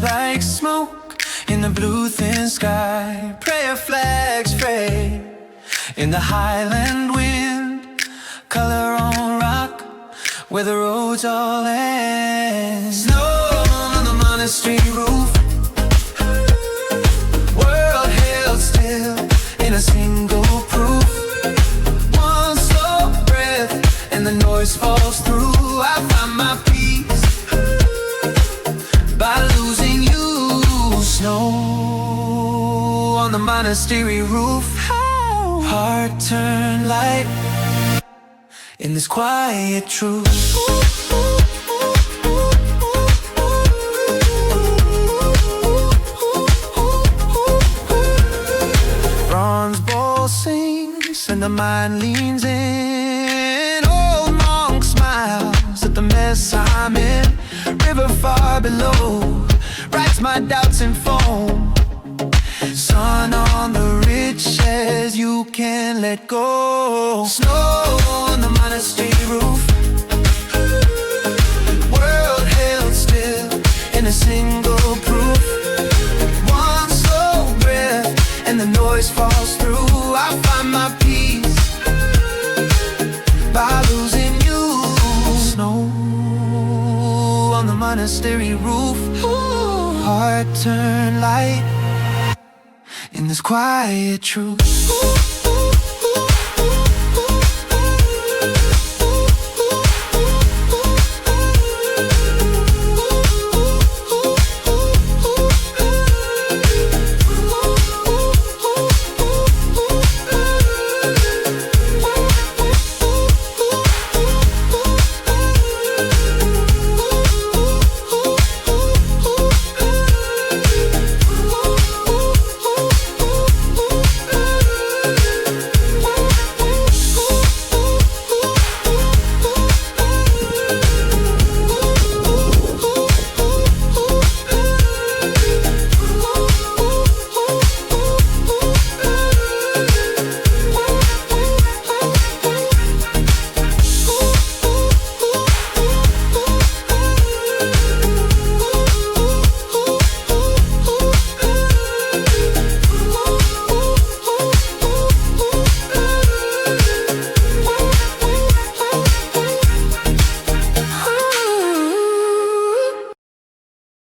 like smoke in the blue thin sky. Prayer flags fray in the highland wind. Color on rock where the roads all end. Snow on the monastery roof. World held still in a single proof. One slow breath and the noise falls through. I find my peace by losing you. Snow on the monastery roof. Heart turned light in this quiet truth. Bronze bowl sings and the mind leans in. Old monk smiles at the mess I'm in. River far below writes my doubts in foam. Sun on the ridge says you can't let go. Snow on the monastery roof. World held still in a single proof. One slow breath and the noise falls through. I find my peace by losing you. Snow on the monastery roof. Heart turned light in this quiet truth.